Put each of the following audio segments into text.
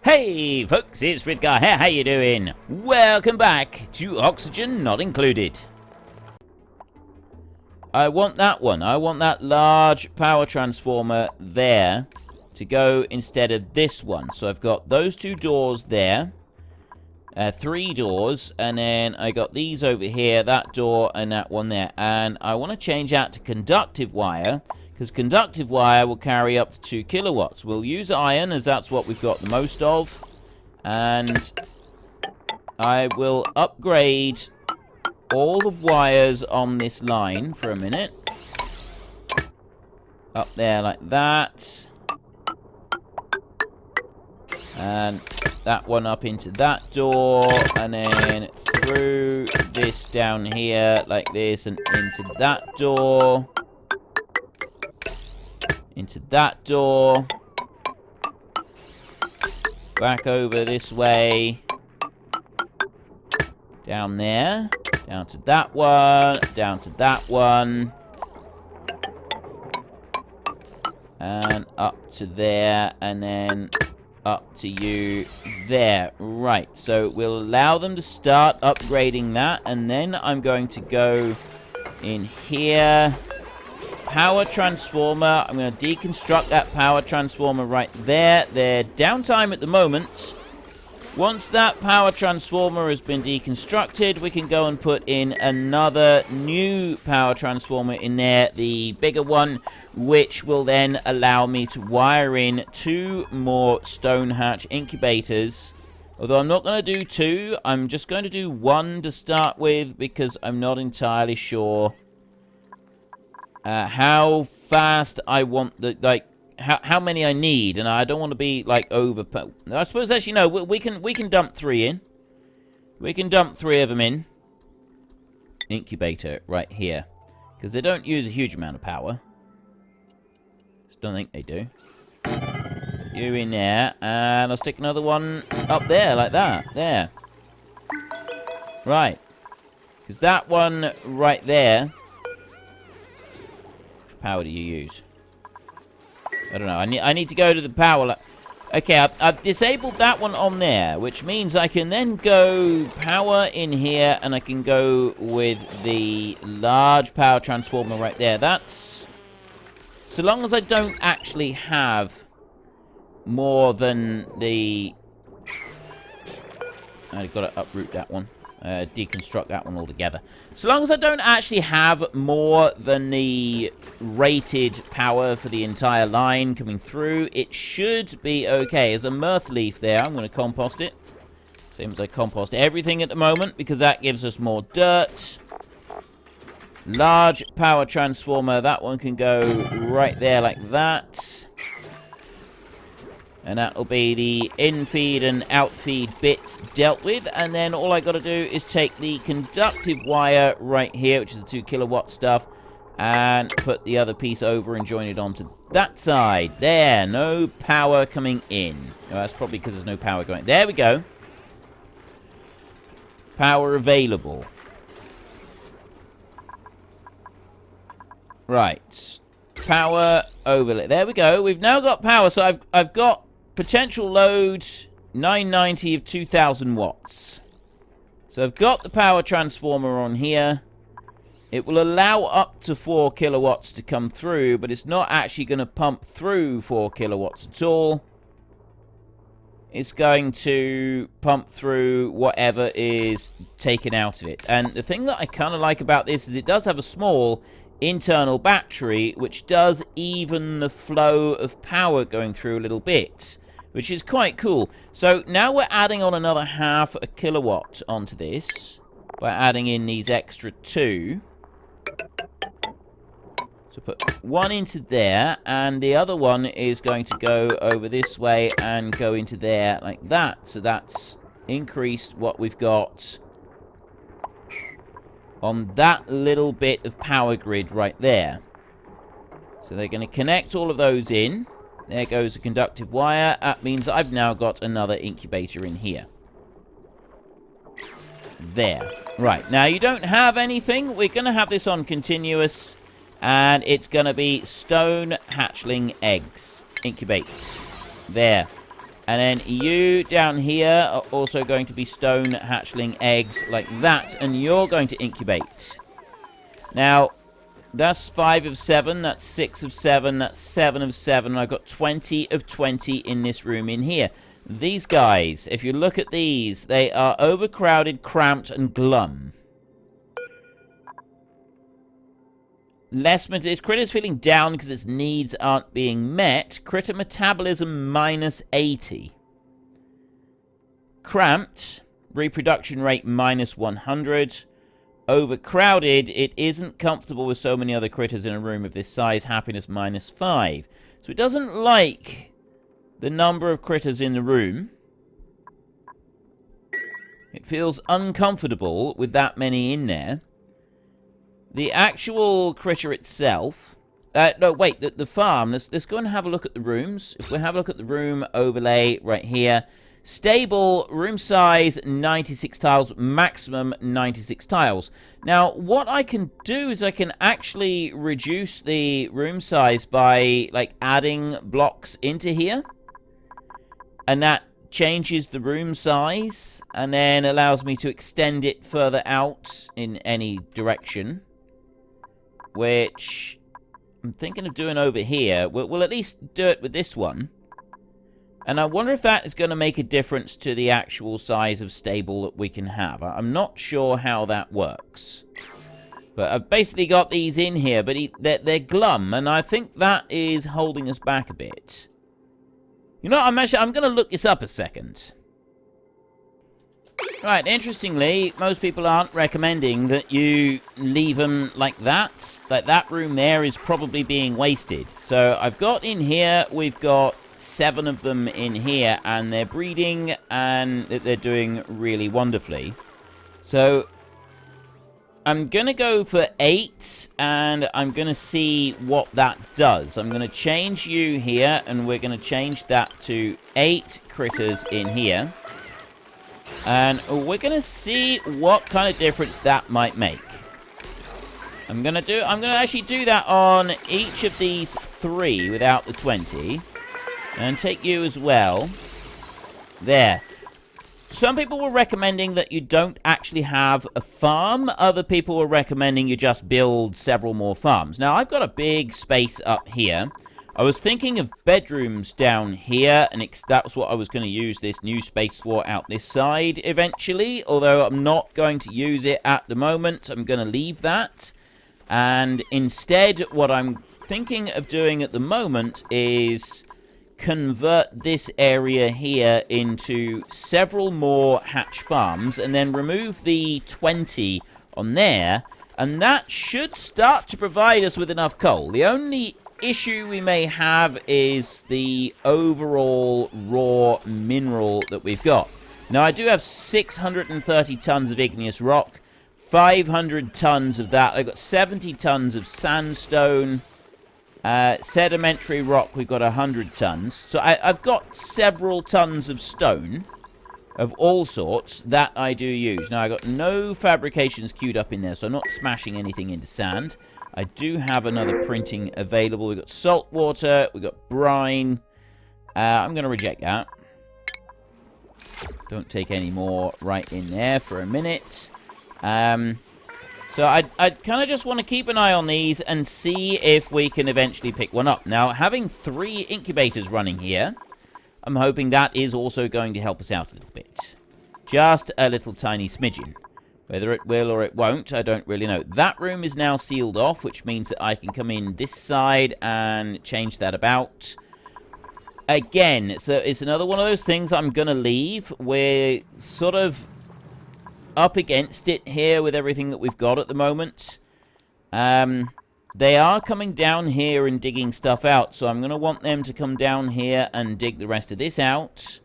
Hey folks, it's Frithgar here, how you doing? Welcome back to Oxygen Not Included. I want that one. I want that large power transformer there to go instead of this one. So I've got those two doors there. 3 doors, and then I got these over here, that door and that one there. And I want to change that to conductive wire, because conductive wire will carry up to 2 kilowatts. We'll use iron, as that's what we've got the most of. And I will upgrade all the wires on this line for a minute. Up there like that. And that one up into that door, and then through this down here like this, and into that door, into that door, back over this way, down there, down to that one, down to that one, and up to there, and then up to you there. Right, so we'll allow them to start upgrading that, and then I'm going to go in here. Power transformer. I'm going to deconstruct that power transformer right there. They're downtime at the moment. Once that power transformer has been deconstructed, we can go and put in another new power transformer in there, the bigger one, which will then allow me to wire in 2 more stone hatch incubators. Although I'm not going to do 2, I'm just going to do 1 to start with, because I'm not entirely sure how fast I want the, how many I need, and I don't want to be like over. I suppose actually no, we can dump 3 in. We can dump 3 of them in. Incubator right here, because they don't use a huge amount of power. Just don't think they do. Put you in there, and I'll stick another one up there like that. There. Right, because that one right there. Which power do you use? I don't know. I need to go to the power. Okay, I've disabled that one on there, which means I can then go power in here, and I can go with the large power transformer right there. That's so long as I don't actually have more than the. I've got to uproot that one. Deconstruct that one altogether. So long as I don't actually have more than the rated power for the entire line coming through, it should be okay. There's a mirth leaf there. I'm going to compost it. Same as I compost everything at the moment, because that gives us more dirt. Large power transformer. That one can go right there like that. And that'll be the in-feed and out-feed bits dealt with. And then all I got to do is take the conductive wire right here, which is the 2 kilowatt stuff, and put the other piece over and join it onto that side. There, no power coming in. Oh, that's probably because there's no power going. There we go. Power available. Right. Power overlay. There we go. We've now got power. So I've got potential load 990 of 2000 watts. So I've got the power transformer on here. It will allow up to 4 kilowatts to come through, but it's not actually going to pump through 4 kilowatts at all. It's going to pump through whatever is taken out of it. And the thing that I kind of like about this is it does have a small internal battery, which does even the flow of power going through a little bit, which is quite cool. So now we're adding on another half a kilowatt onto this by adding in these extra 2. So put 1 into there, and the other one is going to go over this way and go into there like that. So that's increased what we've got on that little bit of power grid right there. So they're going to connect all of those in. There goes the conductive wire. That means I've now got another incubator in here. There. Right. Now, you don't have anything. We're going to have this on continuous. And it's going to be stone hatchling eggs. Incubate. There. And then you down here are also going to be stone hatchling eggs like that. And you're going to incubate. Now, that's 5 of 7. That's 6 of 7. That's 7 of 7. I've got 20 of 20 in this room in here. These guys, if you look at these, they are overcrowded, cramped, and glum. This critter's feeling down because its needs aren't being met. Critter metabolism minus 80. Cramped. Reproduction rate minus 100. Overcrowded. It isn't comfortable with so many other critters in a room of this size. Happiness minus 5. So it doesn't like the number of critters in the room. It feels uncomfortable with that many in there. The actual critter itself... no, wait, the farm. Let's go and have a look at the rooms. If we have a look at the room overlay right here. Stable, room size, 96 tiles. Maximum, 96 tiles. Now, what I can do is I can actually reduce the room size by, like, adding blocks into here. And that changes the room size. And then allows me to extend it further out in any direction. Which I'm thinking of doing over here. We'll at least do it with this one. And I wonder if that is going to make a difference to the actual size of stable that we can have. I'm not sure how that works. But I've basically got these in here, but they're glum. And I think that is holding us back a bit. You know, I'm going to look this up a second. Right, interestingly, most people aren't recommending that you leave them like that. Like, that room there is probably being wasted. So, I've got in here, we've got 7 of them in here, and they're breeding, and they're doing really wonderfully. So, I'm going to go for 8, and I'm going to see what that does. I'm going to change you here, and we're going to change that to 8 critters in here. And we're going to see what kind of difference that might make. I'm going to actually do that on each of these 3 without the 20. And take you as well. There. Some people were recommending that you don't actually have a farm. Other people were recommending you just build several more farms. Now, I've got a big space up here. I was thinking of bedrooms down here, and that was what I was going to use this new space for out this side eventually, although I'm not going to use it at the moment. I'm going to leave that, and instead what I'm thinking of doing at the moment is convert this area here into several more hatch farms, and then remove the 20 on there, and that should start to provide us with enough coal. The only issue we may have is the overall raw mineral that we've got. Now, I do have 630 tons of igneous rock, 500 tons of that. I've got 70 tons of sandstone. Sedimentary rock, we've got 100 tons. So I've got several tons of stone of all sorts that I do use. Now, I've got no fabrications queued up in there, so I'm not smashing anything into sand. I do have another printing available. We've got salt water. We've got brine. I'm going to reject that. Don't take any more right in there for a minute. So I kind of just want to keep an eye on these and see if we can eventually pick one up. Now, having 3 incubators running here, I'm hoping that is also going to help us out a little bit. Just a little tiny smidgen. Whether it will or it won't, I don't really know. That room is now sealed off, which means that I can come in this side and change that about. Again, it's another one of those things I'm going to leave. We're sort of up against it here with everything that we've got at the moment. They are coming down here and digging stuff out, so I'm going to want them to come down here and dig the rest of this out.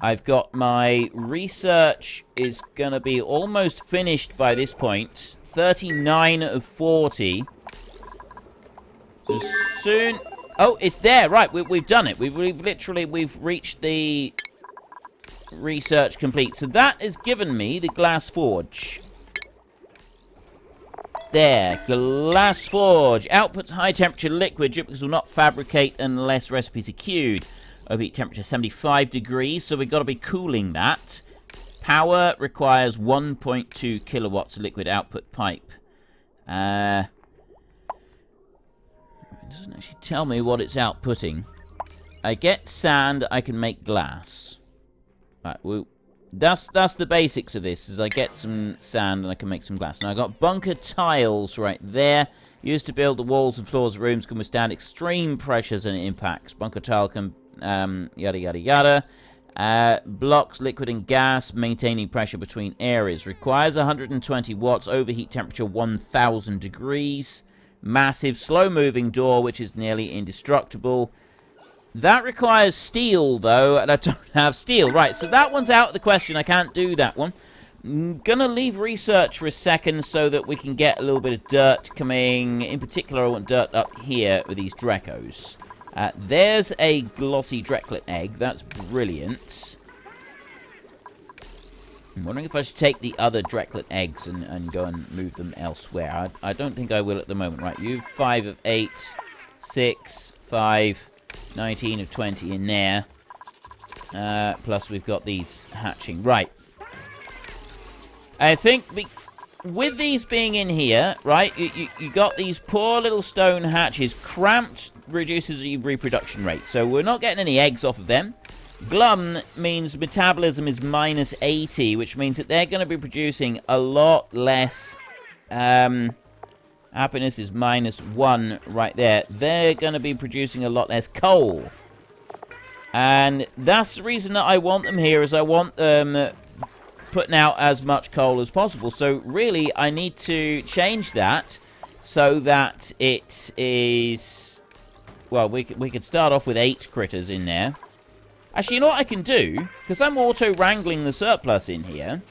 I've got my research is going to be almost finished by this point. 39 of 40. So soon... Oh, it's there. Right, we've done it. We've reached the research complete. So that has given me the glass forge. There. Glass forge. Outputs high temperature liquid. Duplicates will not fabricate unless recipes are queued. Overheat temperature 75 degrees, so we've got to be cooling that. Power requires 1.2 kilowatts of liquid output pipe. It doesn't actually tell me what it's outputting. I get sand, I can make glass. Right, well, that's the basics of this, is I get some sand and I can make some glass. Now, I got bunker tiles right there. Used to build the walls and floors of rooms, can withstand extreme pressures and impacts. Bunker tile can, yada, yada, yada. Blocks liquid and gas, maintaining pressure between areas. Requires 120 watts, overheat temperature 1000 degrees. Massive, slow-moving door, which is nearly indestructible. That requires steel, though, and I don't have steel. Right, so that one's out of the question. I can't do that one. I'm gonna leave research for a second so that we can get a little bit of dirt coming. In particular, I want dirt up here with these Drecos. There's a glossy Dreklet egg. That's brilliant. I'm wondering if I should take the other Dreklet eggs and go and move them elsewhere. I don't think I will at the moment. Right, you 5 of 8, 6, 5, 19 of 20 in there. Plus we've got these hatching. Right. I think with these being in here, right, you got these poor little stone hatches. Cramped reduces the reproduction rate, so we're not getting any eggs off of them. Glum means metabolism is minus 80, which means that they're going to be producing a lot less. Happiness is minus 1 right there. They're going to be producing a lot less coal. And that's the reason that I want them here, is I want them putting out as much coal as possible. So really, I need to change that so that it is... Well, we could start off with 8 critters in there. Actually, you know what I can do? Because I'm auto-wrangling the surplus in here.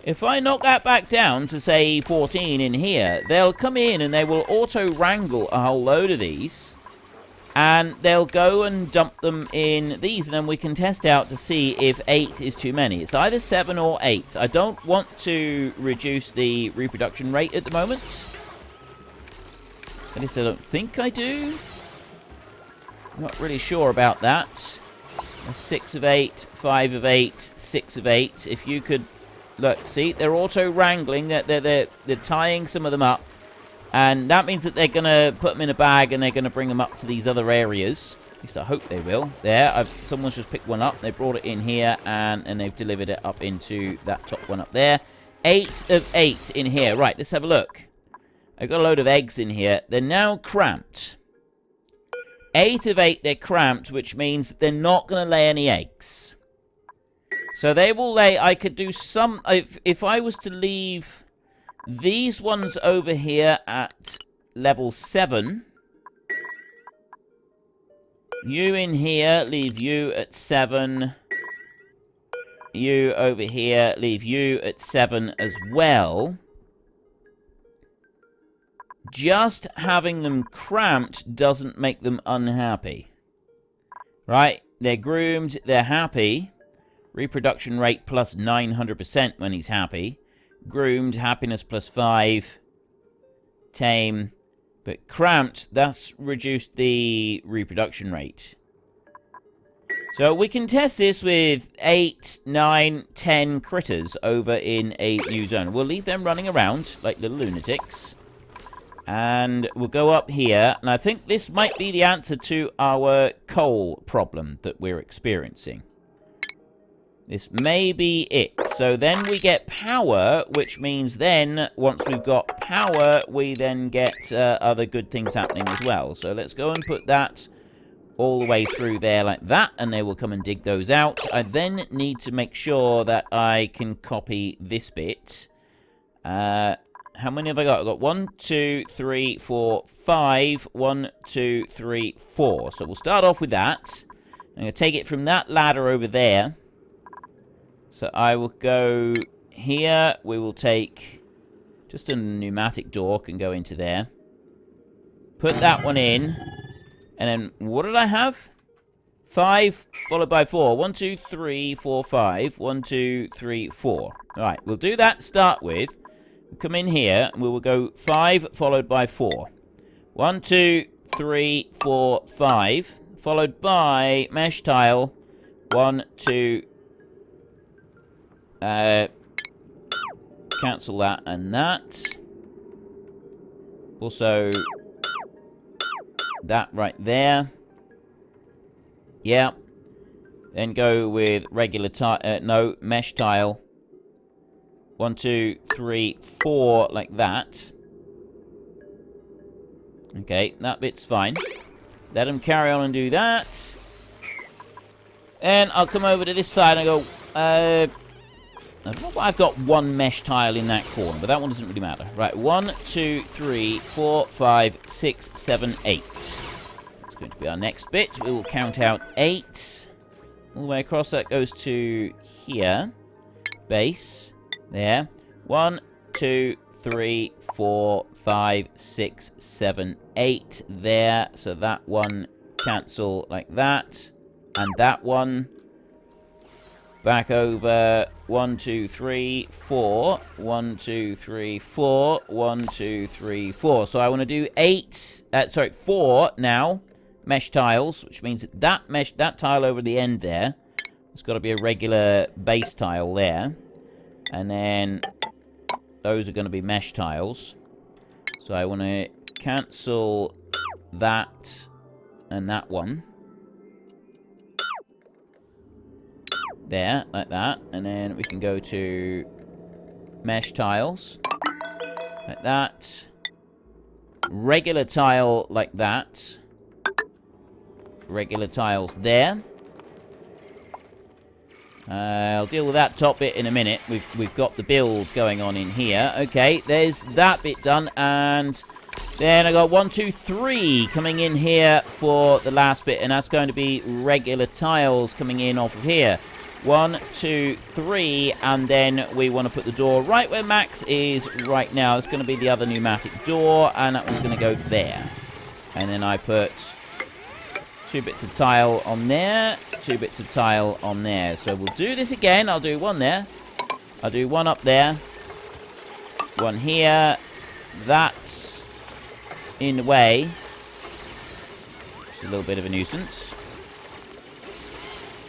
If I knock that back down to, say, 14 in here, they'll come in and they will auto-wrangle a whole load of these. And they'll go and dump them in these, and then we can test out to see if 8 is too many. It's either 7 or 8. I don't want to reduce the reproduction rate at the moment. At least I don't think I do. I'm not really sure about that. 6 of 8, 5 of 8, 6 of 8. If you could... Look, see? They're auto-wrangling. They're tying some of them up. And that means that they're going to put them in a bag and they're going to bring them up to these other areas. At least I hope they will. There, someone's just picked one up. They brought it in here and they've delivered it up into that top one up there. 8 of 8 in here. Right, let's have a look. I've got a load of eggs in here. They're now cramped. 8 of 8, they're cramped, which means they're not going to lay any eggs. So they will lay... I could do some... If I was to leave... These ones over here at level 7. You in here, leave you at 7. You over here, leave you at 7 as well. Just having them cramped doesn't make them unhappy. Right? They're groomed, they're happy. Reproduction rate plus 900% when he's happy. Groomed, happiness plus 5. Tame. But cramped, that's reduced the reproduction rate. So we can test this with 8, 9, 10 critters over in a new zone. We'll leave them running around like little lunatics. And we'll go up here. And I think this might be the answer to our coal problem that we're experiencing. This may be it. So then we get power, which means then, once we've got power, we then get other good things happening as well. So let's go and put that all the way through there like that, and they will come and dig those out. I then need to make sure that I can copy this bit. How many have I got? I've got 1, 2, 3, 4, 5. 1, 2, 3, 4. So we'll start off with that. I'm going to take it from that ladder over there. So I will go here. We will take just a pneumatic door can go into there. Put that one in. And then what did I have? 5 followed by 4. 1, 2, 3, 4, 5. 1, 2, 3, 4. All right, we'll do that to start with. We'll come in here and we will go 5 followed by 4. 1, 2, 3, 4, 5. followed by mesh tile. 1, 2. Cancel that and that. Also, that right there. Yeah. Then go with regular tile. No, mesh tile. 1, 2, 3, 4, like that. Okay, that bit's fine. Let them carry on and do that. And I'll come over to this side and go, I don't know why I've got one mesh tile in that corner, but that one doesn't really matter. Right, 1, 2, 3, 4, 5, 6, 7, 8. That's going to be our next bit. We will count out 8. All the way across, that goes to here. Base. There. 1, 2, 3, 4, 5, 6, 7, 8. There. So that one cancel like that. And that one back over. 1, 2, 3, 4. 1, 2, 3, 4. 1, 2, 3, 4. So I want to do 4 now. Mesh tiles, which means that tile over the end there, it's got to be a regular base tile there. And then those are going to be mesh tiles. So I want to cancel that and that one. There, like that. And then we can go to mesh tiles. Like that. Regular tile like that. Regular tiles there. I'll deal with that top bit in a minute. We've got the build going on in here. Okay, there's that bit done. And then I got 1, 2, 3 coming in here for the last bit. And that's going to be regular tiles coming in off of here. 1, 2, 3. And then we want to put the door right where Max is right now. It's going to be the other pneumatic door. And that one's going to go there. And then I put 2 bits of tile on there, 2 bits of tile on there. So we'll do this again. I'll do 1 there. I'll do 1 up there. 1 here. That's in the way. It's a little bit of a nuisance.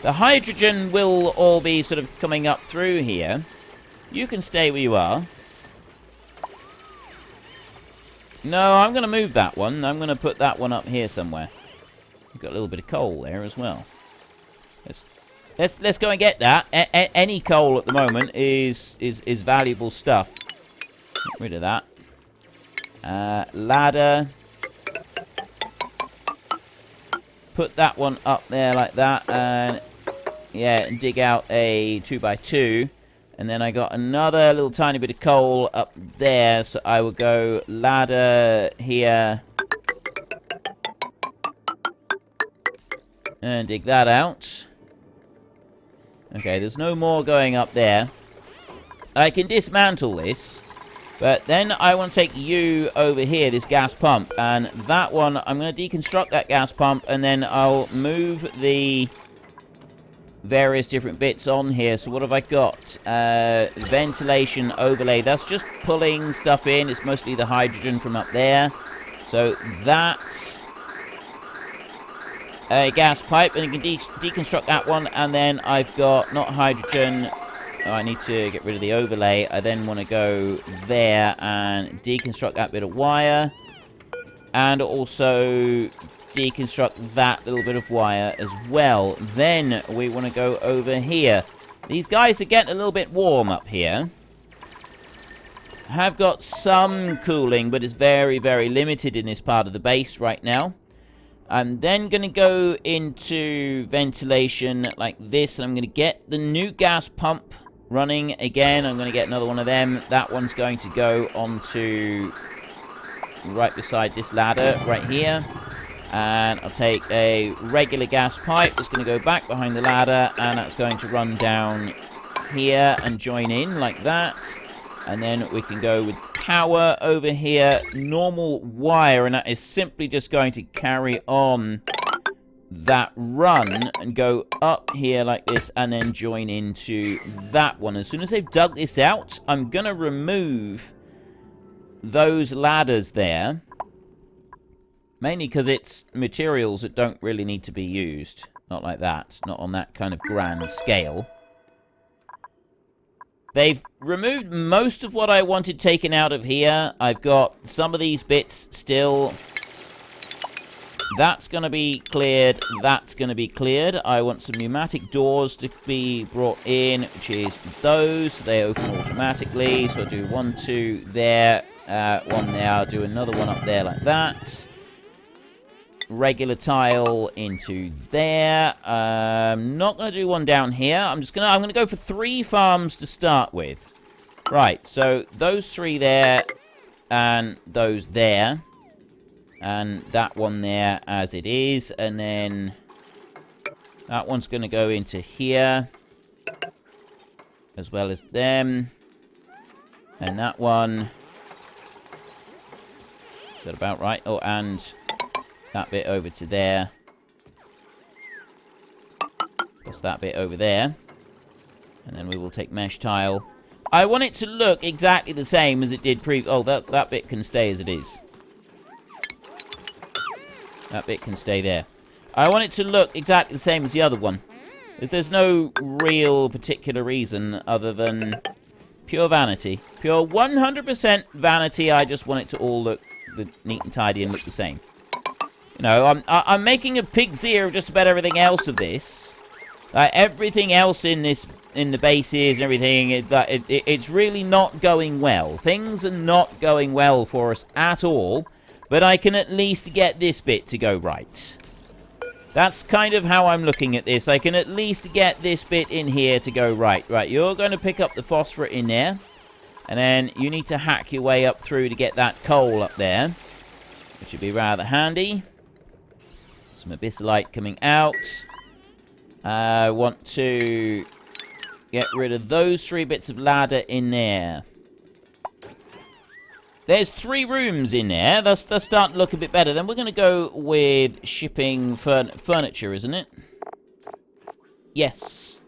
The hydrogen will all be sort of coming up through here. You can stay where you are. No, I'm going to move that one. I'm going to put that one up here somewhere. We've got a little bit of coal there as well. Let's go and get that. Any coal at the moment is valuable stuff. Get rid of that. Ladder. Put that one up there like that, and yeah, dig out a 2x2. And then I got another little tiny bit of coal up there, so I will go ladder here. And dig that out. Okay, there's no more going up there. I can dismantle this. But then I want to take you over here, this gas pump. And that one, I'm going to deconstruct that gas pump. And then I'll move the various different bits on here. So what have I got? Ventilation overlay. That's just pulling stuff in. It's mostly the hydrogen from up there. So that's a gas pipe, and you can deconstruct that one. And then I've got not hydrogen. Oh, I need to get rid of the overlay. I then want to go there and deconstruct that bit of wire, and also deconstruct that little bit of wire as well. Then we want to go over here. These guys are getting a little bit warm up here. Have got some cooling, but it's very, very limited in this part of the base right now. I'm then going to go into ventilation like this, and I'm going to get the new gas pump running again. I'm going to get another one of them. That one's going to go onto right beside this ladder right here. And I'll take a regular gas pipe that's going to go back behind the ladder, and that's going to run down here and join in like that. And then we can go with power over here, normal wire, and that is simply just going to carry on that run and go up here like this and then join into that one. As soon as they've dug this out, I'm going to remove those ladders there. Mainly because it's materials that don't really need to be used. Not like that. Not on that kind of grand scale. They've removed most of what I wanted taken out of here. I've got some of these bits still. That's going to be cleared. That's going to be cleared. I want some pneumatic doors to be brought in, which is those. They open automatically. So I'll do 1, 2 there. One there. I'll do another one up there like that. Regular tile into there. Not going to do one down here. I'm going to go for 3 farms to start with. Right, so those 3 there and those there. And that one there as it is. And then that one's going to go into here. As well as them. And that one. Is that about right? Oh, and that bit over to there. Plus that bit over there. And then we will take mesh tile. I want it to look exactly the same as it did Oh, that bit can stay as it is. That bit can stay there. I want it to look exactly the same as the other one. There's no real particular reason other than pure vanity. Pure 100% vanity. I just want it to all look neat and tidy and look the same. You know, I'm making a pig's ear of just about everything else of this. Everything else in the bases and everything, it's really not going well. Things are not going well for us at all. But I can at least get this bit to go right. That's kind of how I'm looking at this. I can at least get this bit in here to go right. Right, you're going to pick up the phosphorus in there. And then you need to hack your way up through to get that coal up there. Which would be rather handy. Some abyssalite coming out. I want to get rid of those 3 bits of ladder in there. There's 3 rooms in there. That's starting to look a bit better. Then we're going to go with shipping furniture, isn't it? Yes.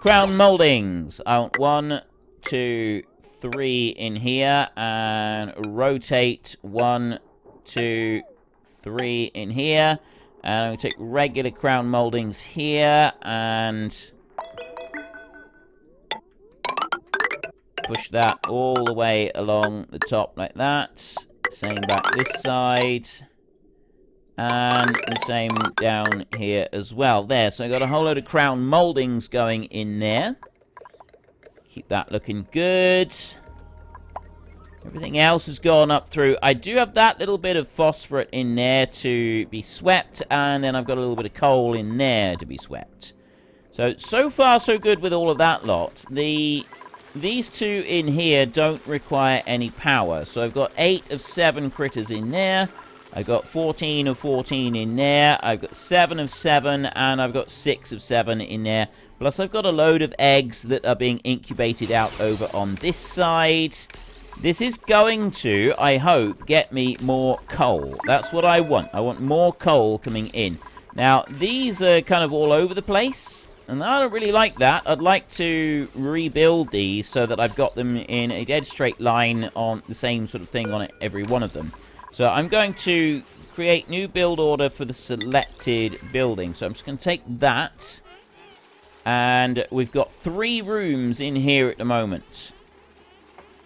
Crown moldings. I want 1, 2, 3 in here. And rotate 1, 2, 3 in here. And I'm going to take regular crown moldings here. And push that all the way along the top like that. Same back this side. And the same down here as well. There, so I got a whole load of crown moldings going in there. Keep that looking good. Everything else has gone up through. I do have that little bit of phosphorus in there to be swept. And then I've got a little bit of coal in there to be swept. So far so good with all of that lot. These 2 in here don't require any power. So I've got 8 of 7 critters in there. I've got 14 of 14 in there. I've got 7 of 7. And I've got 6 of 7 in there. Plus I've got a load of eggs that are being incubated out over on this side. This is going to, I hope, get me more coal. That's what I want. I want more coal coming in. Now, these are kind of all over the place. And I don't really like that. I'd like to rebuild these so that I've got them in a dead straight line on the same sort of thing on every one of them. So I'm going to create new build order for the selected building. So I'm just going to take that. And we've got 3 rooms in here at the moment.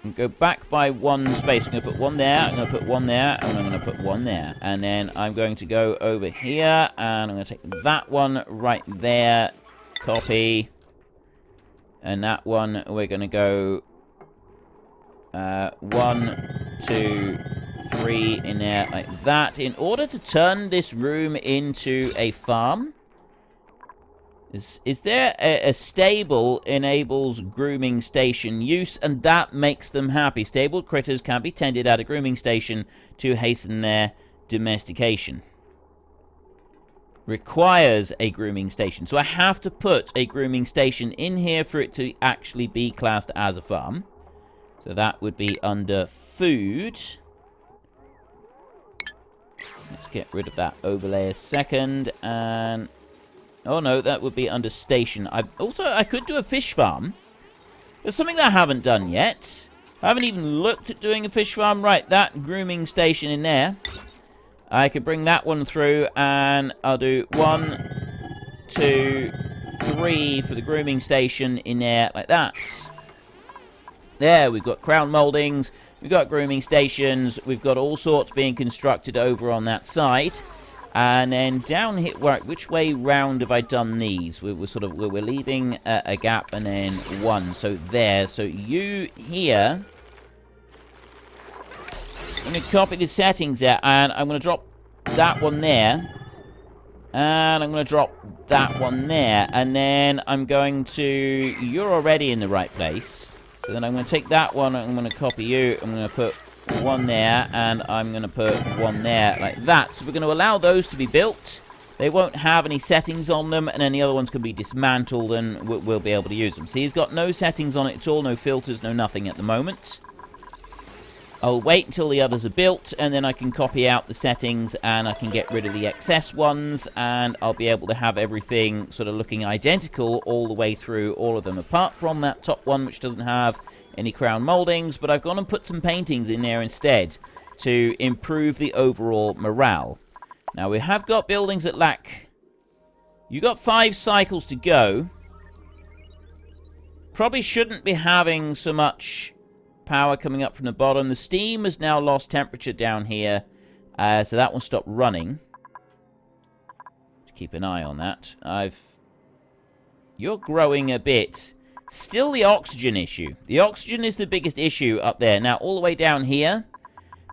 And go back by 1 space. I'm going to put 1 there. I'm going to put 1 there. And I'm going to put 1 there. And then I'm going to go over here. And I'm going to take that one right there. Copy. And that one, we're going to go 1, 2, 3 in there like that. In order to turn this room into a farm, is there a stable enables grooming station use, and that makes them happy. Stabled critters can be tended at a grooming station to hasten their domestication. Requires a grooming station. So I have to put a grooming station in here for it to actually be classed as a farm. So that would be under food. Let's get rid of that overlay a second. And oh no, that would be under station. I could do a fish farm. There's something that I haven't done yet. I haven't even looked at doing a fish farm. Right, that grooming station in there. I could bring that one through, and I'll do 1, 2, 3 for the grooming station in there, like that. There, we've got crown moldings, we've got grooming stations, we've got all sorts being constructed over on that side. And then down here, right, which way round have I done these? We're leaving a gap and then one. So there. So you here. I'm going to copy the settings there, and I'm going to drop that one there. And I'm going to drop that one there. And then I'm going to... You're already in the right place. So then I'm going to take that one, I'm going to copy you, I'm going to put one there, and I'm going to put one there, like that. So we're going to allow those to be built. They won't have any settings on them, and then the other ones can be dismantled, and we'll be able to use them. See, he's got no settings on it at all, no filters, no nothing at the moment. I'll wait until the others are built, and then I can copy out the settings, and I can get rid of the excess ones, and I'll be able to have everything sort of looking identical all the way through all of them, apart from that top one, which doesn't have any crown moldings, but I've gone and put some paintings in there instead to improve the overall morale. Now, we have got buildings that lack... You've got 5 cycles to go. Probably shouldn't be having so much... power coming up from the bottom. The steam has now lost temperature down here, so that one stopped running. Keep an eye on that. You're growing a bit. Still the oxygen issue. The oxygen is the biggest issue up there. Now, all the way down here,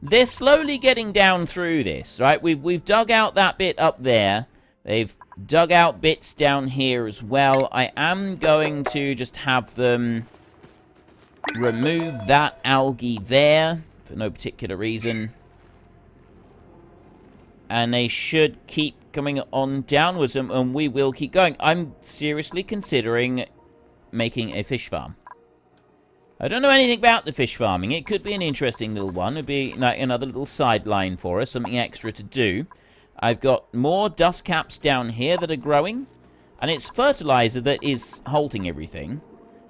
they're slowly getting down through this, right? We've dug out that bit up there. They've dug out bits down here as well. I am going to just have them... remove that algae there for no particular reason, and they should keep coming on downwards, and we will keep going. I'm seriously considering making a fish farm. I don't know anything about the fish farming. It could be an interesting little one. It'd be like another little sideline for us, something extra to do. I've got more dust caps down here that are growing, and it's fertilizer that is halting everything.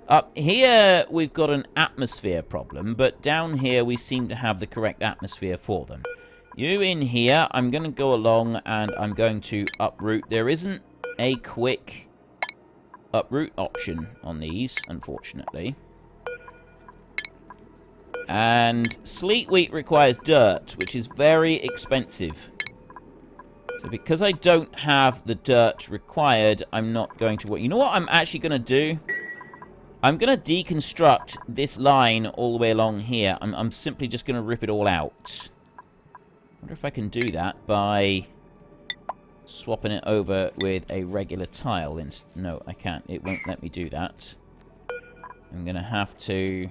Up here, we've got an atmosphere problem, but down here, we seem to have the correct atmosphere for them. You in here, I'm going to go along, and I'm going to uproot. There isn't a quick uproot option on these, unfortunately. And sleet wheat requires dirt, which is very expensive. So because I don't have the dirt required, I'm not going to... You know what I'm actually going to do? I'm going to deconstruct this line all the way along here. I'm simply just going to rip it all out. I wonder if I can do that by swapping it over with a regular tile. No, I can't. It won't let me do that. I'm going to have to...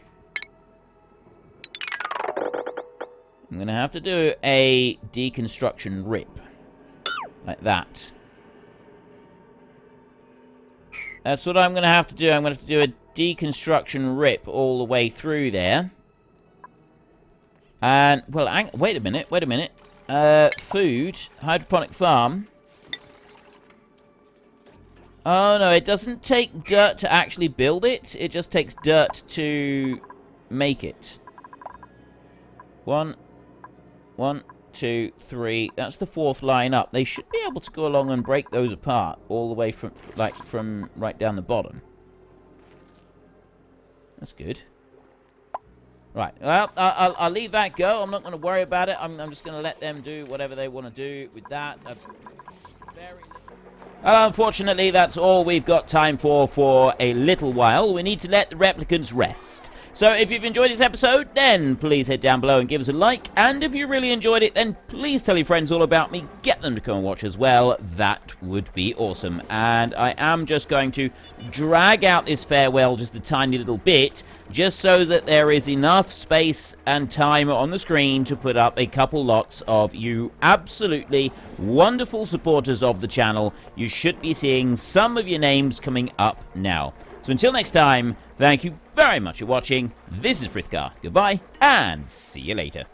do a deconstruction rip. Like that. That's what I'm going to have to do. I'm going to have to do a deconstruction rip all the way through there. And, well, wait a minute. Food. Hydroponic farm. Oh, no, it doesn't take dirt to actually build it. It just takes dirt to make it. 1, 2, 3. That's the 4th line up. They should be able to go along and break those apart all the way from right down the bottom. That's good. Right. Well, I'll leave that go. I'm not going to worry about it. I'm just going to let them do whatever they want to do with that. Unfortunately, that's all we've got time for a little while. We need to let the replicants rest. So if you've enjoyed this episode, then please head down below and give us a like. And if you really enjoyed it, then please tell your friends all about me. Get them to come and watch as well. That would be awesome. And I am just going to drag out this farewell just a tiny little bit, just so that there is enough space and time on the screen to put up a couple lots of you absolutely wonderful supporters of the channel. You should be seeing some of your names coming up now. So until next time, thank you very much for watching. This is Frithgar. Goodbye, and see you later.